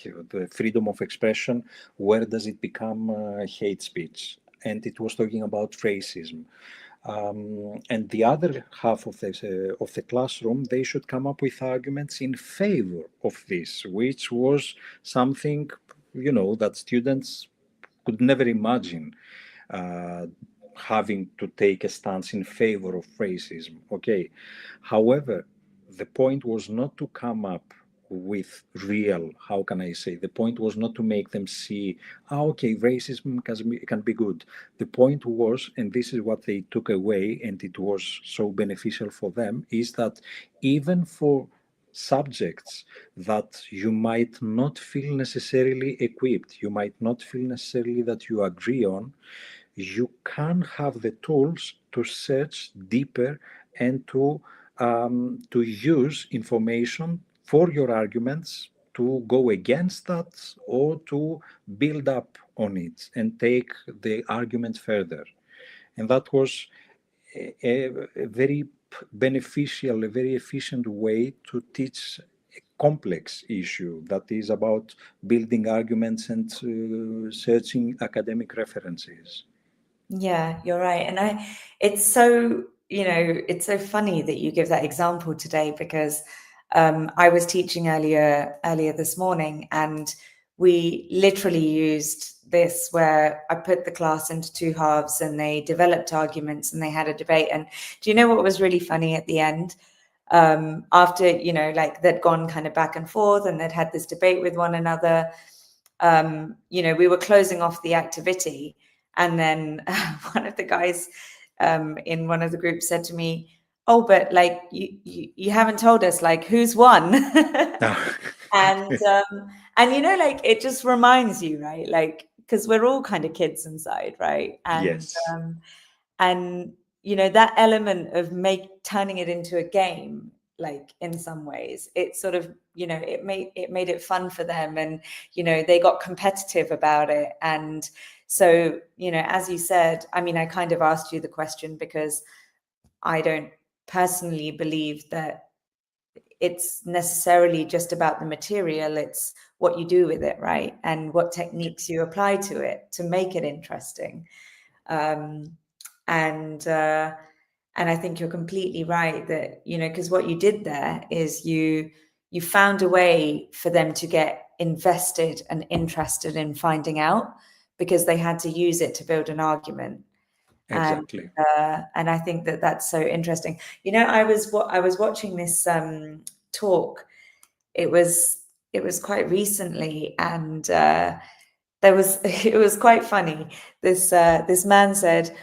the freedom of expression? Where does it become hate speech? And it was talking about racism. And the other half of the classroom, they should come up with arguments in favor of this, which was something, that students could never imagine having to take a stance in favor of racism. Okay. However, the point was not to come up with real, how can I say, the point was not to make them see, okay, racism can be good. The point was, and this is what they took away, and it was so beneficial for them, is that even for subjects that you might not feel necessarily equipped, you might not feel necessarily that you agree on, you can have the tools to search deeper and to use information for your arguments, to go against that or to build up on it and take the argument further. And that was a very beneficial, a very efficient way to teach a complex issue that is about building arguments and searching academic references. Yeah, you're right. And it's so, it's so funny that you give that example today, because I was teaching earlier this morning, and we literally used this where I put the class into two halves and they developed arguments and they had a debate. And do you know what was really funny at the end? After, like they'd gone kind of back and forth and they'd had this debate with one another, we were closing off the activity. And then one of the guys in one of the groups said to me, "Oh, but like you haven't told us like who's won." And you know, like, it just reminds you, right? Like, because we're all kind of kids inside, right? Yes, And you know, that element of turning it into a game, like, in some ways, it sort of, you know, it made it fun for them, and you know, they got competitive about it. And so, you know, as you said, I mean, I kind of asked you the question because I don't personally believe that it's necessarily just about the material. It's what you do with it, right? And what techniques you apply to it to make it interesting. Um, and I think you're completely right that, you know, because what you did there is you found a way for them to get invested and interested in finding out, because they had to use it to build an argument. exactly. And I think that that's so interesting. You know, I was watching this talk. It was quite recently, and there was it was quite funny. This man said,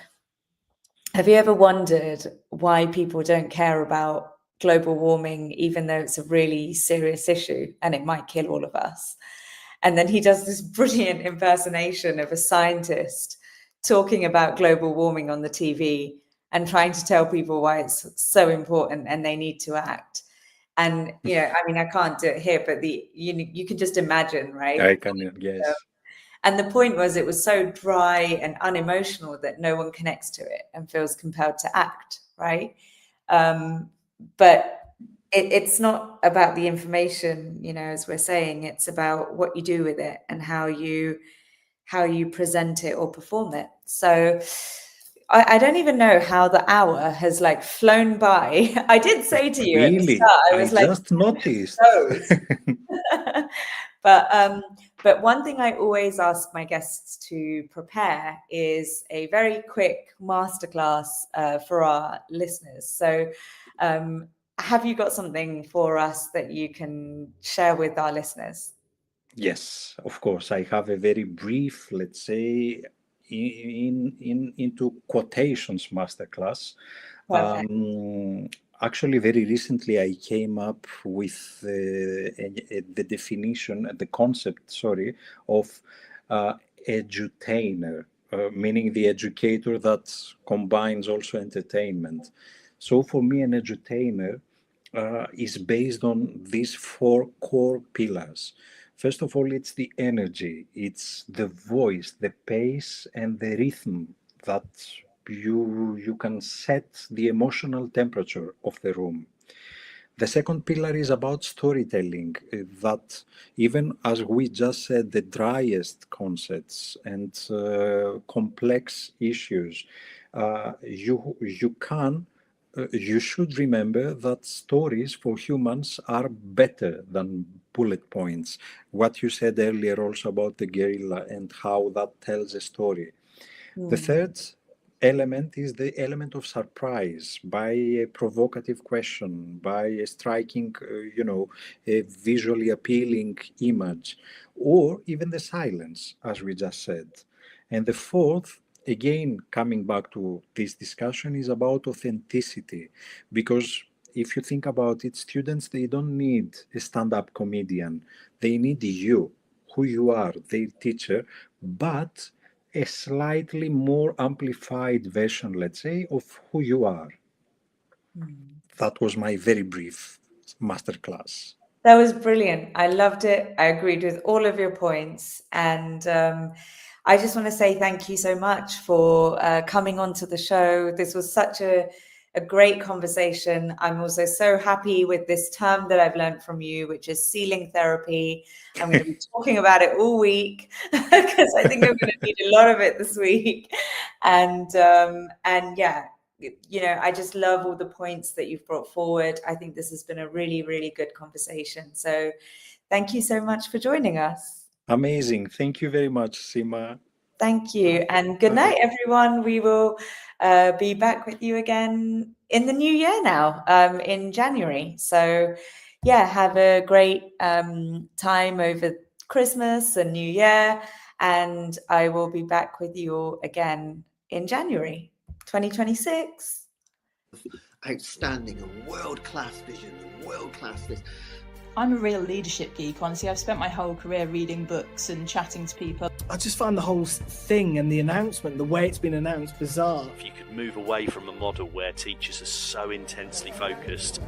"Have you ever wondered why people don't care about global warming, even though it's a really serious issue and it might kill all of us?" And then he does this brilliant impersonation of a scientist talking about global warming on the TV and trying to tell people why it's so important and they need to act. And, you know, I mean, I can't do it here, but you can just imagine, right? I can guess. And the point was, it was so dry and unemotional that no one connects to it and feels compelled to act, right? But it's not about the information, you know, as we're saying. It's about what you do with it and how you present it or perform it. So I don't even know how the hour has like flown by. I did say to you at the Really, start, I I was like, just noticed. But one thing I always ask my guests to prepare is a very quick masterclass for our listeners. So have you got something for us that you can share with our listeners? Yes, of course. I have a very brief, let's say, into quotations masterclass. Perfect. Actually, very recently, I came up with the definition, the concept, sorry, of edutainer, meaning the educator that combines also entertainment. So for me, an edutainer is based on these four core pillars. First of all, it's the energy, it's the voice, the pace, and the rhythm that you can set the emotional temperature of the room. The second pillar is about storytelling, that even as we just said, the driest concepts and complex issues, you should remember that stories for humans are better than bullet points. What you said earlier also about the guerrilla and how that tells a story. The third element is the element of surprise by a provocative question, by a striking, a visually appealing image, or even the silence, as we just said. And the fourth, again, coming back to this discussion, is about authenticity, because if you think about it, students, they don't need a stand-up comedian. They need you, who you are, their teacher, but a slightly more amplified version, let's say, of who you are. That was my very brief masterclass. That was brilliant. I loved it. I agreed with all of your points. And I just want to say thank you so much for coming onto the show. This was such a great conversation. I'm also so happy with this term that I've learned from you, which is ceiling therapy. I'm going to be talking about it all week because I think I'm going to need a lot of it this week. And yeah, you know, I just love all the points that you've brought forward. I think this has been a really, really good conversation. So thank you so much for joining us. Amazing. Thank you very much, Sima. Thank you. And good night, everyone. We will be back with you again in the new year now, in January. So yeah, have a great time over Christmas and New Year. And I will be back with you all again in January 2026. Outstanding and world-class vision and world-class this. I'm a real leadership geek, honestly. I've spent my whole career reading books and chatting to people. I just find the whole thing and the announcement, the way it's been announced, bizarre. If you could move away from a model where teachers are so intensely focused.